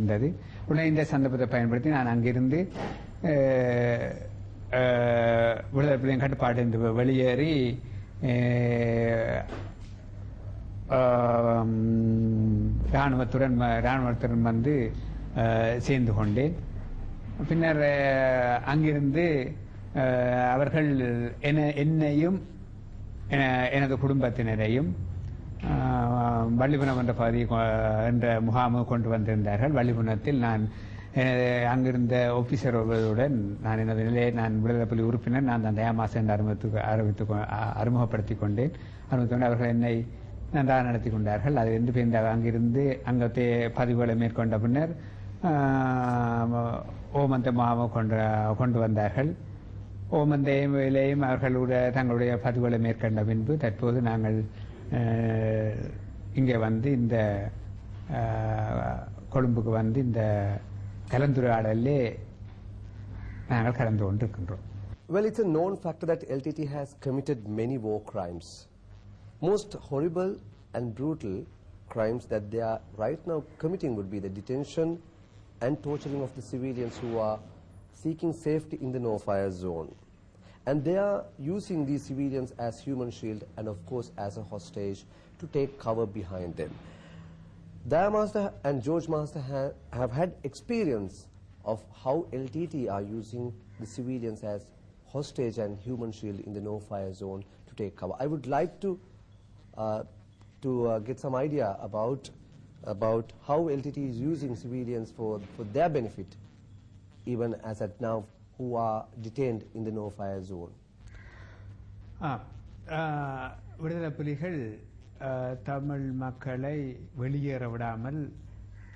இருந்தது. உடனே இந்த சந்தர்ப்பத்தை பயன்படுத்தி நான் அங்கிருந்து விடுதலை புலிகளின் கட்டுப்பாட்டிலிருந்து வெளியேறி இராணுவத்துடன் வந்து சேர்ந்து கொண்டேன். பின்னர் அங்கிருந்து அவர்கள் என்னையும் எனது குடும்பத்தினரையும் வள்ளிபுரம் என்ற பகுதி என்ற முகாமுக்கு கொண்டு வந்திருந்தார்கள். வள்ளிபுரத்தில் நான் அங்கிருந்த ஆபீசர்களுடன் நான் எனது நிலையை நான் விடுதலை புலி உறுப்பினர் நான் அந்த ஏமாச என்று அறிமுகப்படுத்தி கொண்டேன். அவர்கள் என்னை நன்றாக நடத்தி கொண்டார்கள். அதிலிருந்து அங்கிருந்து அங்கத்தே பதிவுகளை மேற்கொண்ட பின்னர் ஓமந்த முகாமை கொண்டு வந்தார்கள். ஓமந்தையிலேயும் அவர்களுடைய தங்களுடைய பதிவுகளை மேற்கொண்ட பின்பு தற்போது நாங்கள் இங்கே வந்து இந்த கொழும்புக்கு வந்து இந்த கலந்துரையாடலே நாங்கள் கலந்து கொண்டிருக்கின்றோம். Well, it's a known factor that LTT has committed many war crimes. Most horrible and brutal crimes that they are right now committing would be the detention and torturing of the civilians who are seeking safety in the no-fire zone. And they are using these civilians as human shield and of course as a hostage to take cover behind them. Daya Master and George Master have had experience of how LTT are using the civilians as hostage and human shield in the no-fire zone to take cover. I would like to get some idea about how LTT is using civilians for their benefit, even as at now, who are detained in the no-fire zone. விடுதலை புலிகள் தமிழ் மக்களை வெளியேற விடாமல்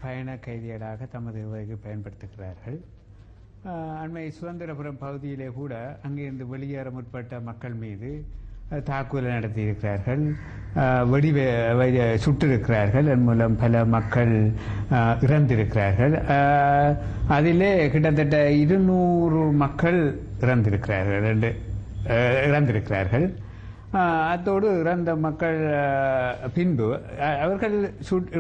பயண கைதிகளாக தமது உதவிக்கு பயன்படுத்துகிறார்கள். அண்மை சுதந்திரபுரம் பகுதியிலே கூட அங்கிருந்து வெளியேற முற்பட்ட மக்கள் மீது தாக்குதல் நடத்தியிருக்கிறார்கள், சுட்டிருக்கிறார்கள். அதன் மூலம் பல மக்கள் இறந்திருக்கிறார்கள். அதிலே கிட்டத்தட்ட 200 மக்கள் இறந்திருக்கிறார்கள். அத்தோடு இறந்த மக்கள் பின்பு அவர்கள்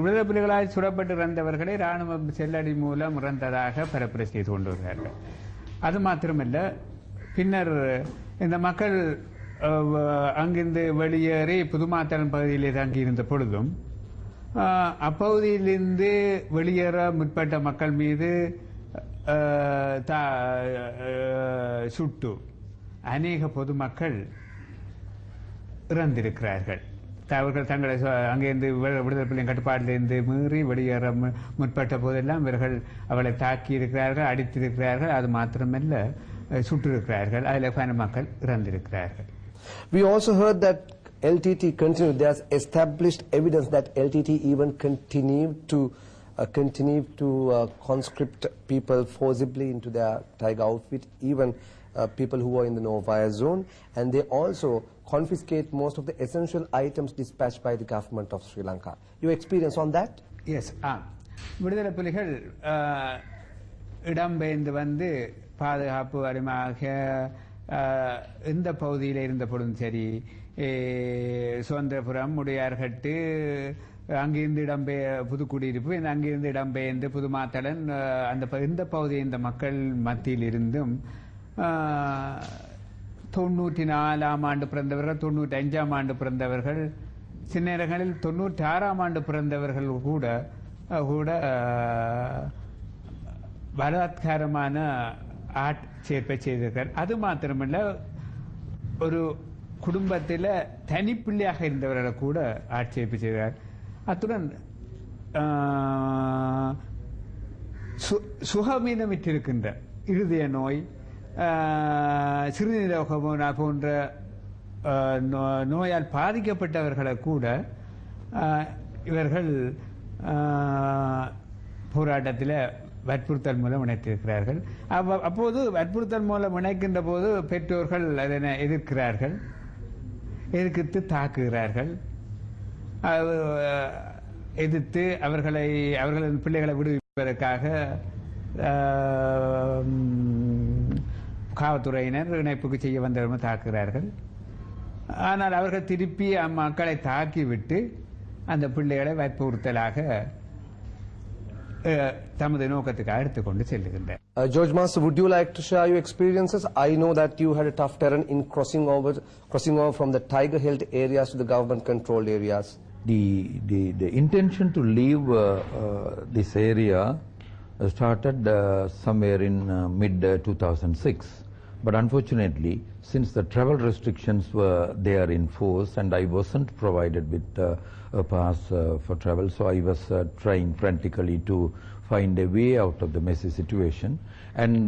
விடுதலை புலிகளால் சுடப்பட்டு இறந்தவர்களை இராணுவ செல்லடி மூலம் இறந்ததாக பரப்புரை செய்து கொண்டு வருகிறார்கள். அது மாத்திரமல்ல, பின்னர் இந்த மக்கள் அங்கிருந்து வெளியேறி புதுமாத்தளம் பகுதியிலே தங்கியிருந்த பொழுதும் அப்பகுதியிலிருந்து வெளியேற முற்பட்ட மக்கள் மீது சுட்டு அநேக பொதுமக்கள் இறந்திருக்கிறார்கள். அவர்கள் தங்களை அங்கிருந்து விடுதலை புலிகளின் கட்டுப்பாட்டிலிருந்து மீறி வெளியேற முற்பட்ட போதெல்லாம் இவர்கள் அவளை தாக்கி இருக்கிறார்கள், அடித்திருக்கிறார்கள். அது மாத்திரமல்ல, சுட்டிருக்கிறார்கள். அதில் பல மக்கள் இறந்திருக்கிறார்கள். We also heard that LTT continued. There's established evidence that LTT even continued to conscript people forcibly into their Tiger outfit, even people who were in the no-fire zone, and they also confiscate most of the essential items dispatched by the government of Sri Lanka. Your experience on that? Yes. விடுதலை புலிகள் இடம்பெயர்ந்து வந்து பாதுகாப்பு அடிமையாக இந்த பகுதியில் இருந்த பொழுதும் சரி, சுதந்திரபுரம், முடியார்கட்டு, அங்கிருந்து புதுக்குடியிருப்பு, அங்கிருந்து இடம்பெயர்ந்து புதுமாத்தளன், இந்த பகுதி இந்த மக்கள் மத்தியில் இருந்தும் 94ஆம் ஆண்டு பிறந்தவர்கள், 95ஆம் ஆண்டு பிறந்தவர்கள், சில நேரங்களில் 96ஆம் ஆண்டு பிறந்தவர்கள் கூட பலாத்காரமான ஆட்சேர்ப்பை செய்திருக்கிறார். அது மாத்திரமல்ல, ஒரு குடும்பத்தில் தனிப்பிள்ளையாக இருந்தவர்களை கூட ஆட்சேர்ப்பு செய்கிறார். அத்துடன் சுகமீனமிட்டிருக்கின்ற இருதய நோய், சிறுநீரக போன்ற நோயால் பாதிக்கப்பட்டவர்களை கூட இவர்கள் போராட்டத்தில் வற்புறுத்தல் மூலம் இணைத்திருக்கிறார்கள். அப்போது வற்புறுத்தல் மூலம் இணைக்கின்ற போது பெற்றோர்கள் அதனை எதிர்க்கிறார்கள், எதிர்த்து தாக்குகிறார்கள். எதிர்த்து அவர்களின் பிள்ளைகளை விடுவிப்பதற்காக காவல்துறையினர் இணைப்புக்கு செய்ய வந்தவர்கள் தாக்குகிறார்கள். ஆனால் அவர்கள் திருப்பி அம்மக்களை தாக்கிவிட்டு அந்த பிள்ளைகளை வற்புறுத்தலாக தமது நோக்கத்துக்கு எடுத்துக்கொண்டு செல்லுகின்றனர். George Master, would you like to share your experiences? I know that you had a tough terrain in crossing over from the tiger-held areas to the government-controlled areas. The intention to leave this area started somewhere in mid 2006, but unfortunately, since the travel restrictions were there in force and I wasn't provided with a pass for travel, so I was trying frantically to find a way out of the messy situation. And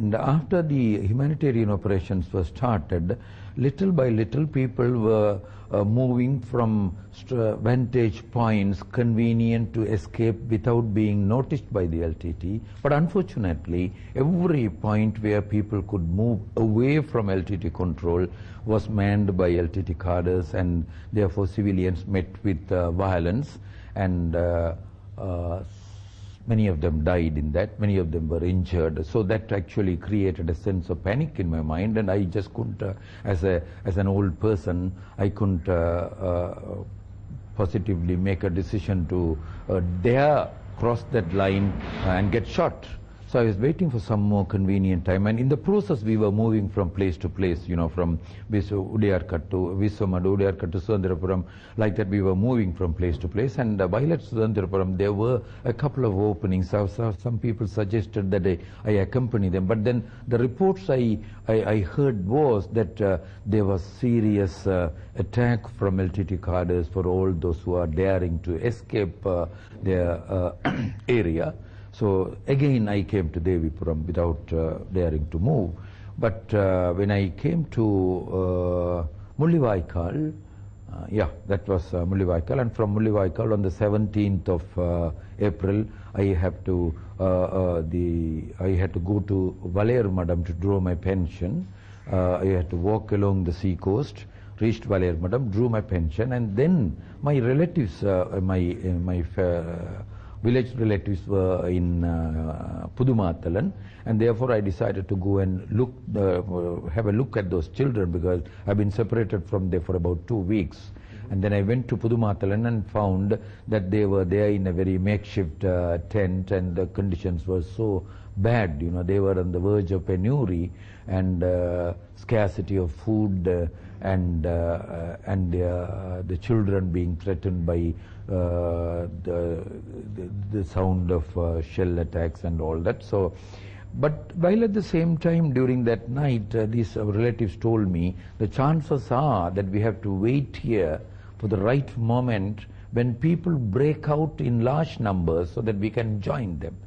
and after the humanitarian operations were started, little by little people were moving from vantage points convenient to escape without being noticed by the LTT. But unfortunately, every point where people could move away from LTT control was manned by LTT cadres, and therefore civilians met with violence, and many of them died in that, many of them were injured. So that actually created a sense of panic in my mind, and I just couldn't, as an old person, I couldn't positively make a decision to dare cross that line and get shot. So I was waiting for some more convenient time, and in the process we were moving from place to place, you know, from Udayarkat to Viswamadu, Udayarkat to Sudandarapuram, like that we were moving from place to place. And while at Sudandarapuram there were a couple of openings. Some people suggested that I accompany them, but then the reports I heard was that there was serious attack from LTT cadres for all those who are daring to escape their area. So again I came to Devipuram without daring to move. But when I came to Mullivaikal, that was Mullivaikal, and from Mullivaikal on the 17th of April I had to go to Valayurmadam to draw my pension. I had to walk along the sea coast, reached Valayurmadam, drew my pension, and then my relatives, my village relatives were in Pudumathalan, and therefore I decided to go and have a look at those children, because I've been separated from there for about 2 weeks. And then I went to Pudumathalan and found that they were there in a very makeshift tent, and the conditions were so bad, you know, they were on the verge of penury and scarcity of food, and the children being threatened by the sound of shell attacks and all that. So, but while at the same time during that night, these relatives told me the chances are that we have to wait here for the right moment when people break out in large numbers so that we can join them.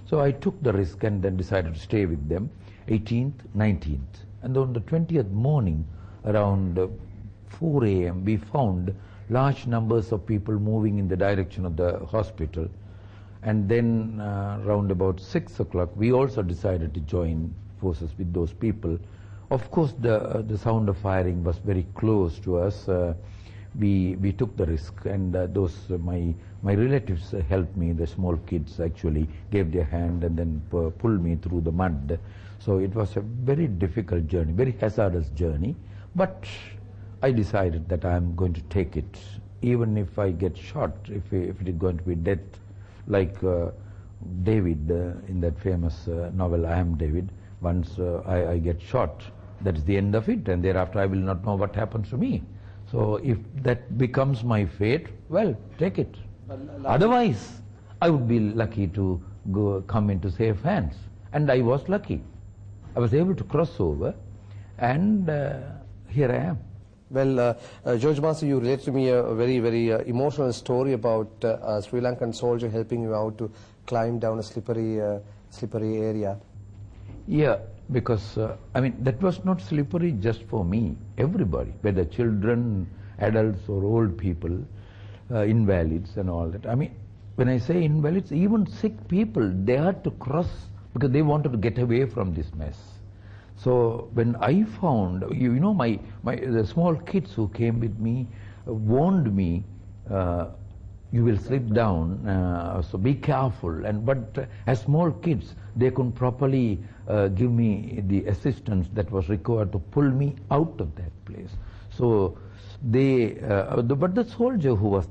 So I took the risk and then decided to stay with them, 18th, 19th. And on the 20th morning, around 4 a.m., we found large numbers of people moving in the direction of the hospital. And then round about 6 o'clock, we also decided to join forces with those people. Of course, the sound of firing was very close to us. We took the risk, and my relatives helped me. The small kids actually gave their hand and then pulled me through the mud. So it was a very difficult journey, very hazardous journey. But I decided that I am going to take it, even if I get shot, if it is going to be death, like David in that famous novel I Am David. Once I get shot, that is the end of it, and thereafter I will not know what happens to me. So if that becomes my fate, well, take it. Otherwise, I would be lucky to come into safe hands. And I was lucky. I was able to cross over, and here I am. Well, George Master, you related to me a very, very emotional story about a Sri Lankan soldier helping you out to climb down a slippery area. Yeah, because I mean, that was not slippery just for me. Everybody, whether children, adults or old people, invalids and all that. I mean, when I say invalids, even sick people, they had to cross because they wanted to get away from this mess. So when I found, you know, the small kids who came with me warned me, you will slip down, so be careful. But as small kids, they couldn't properly give me the assistance that was required to pull me out of that place. So but the soldier who was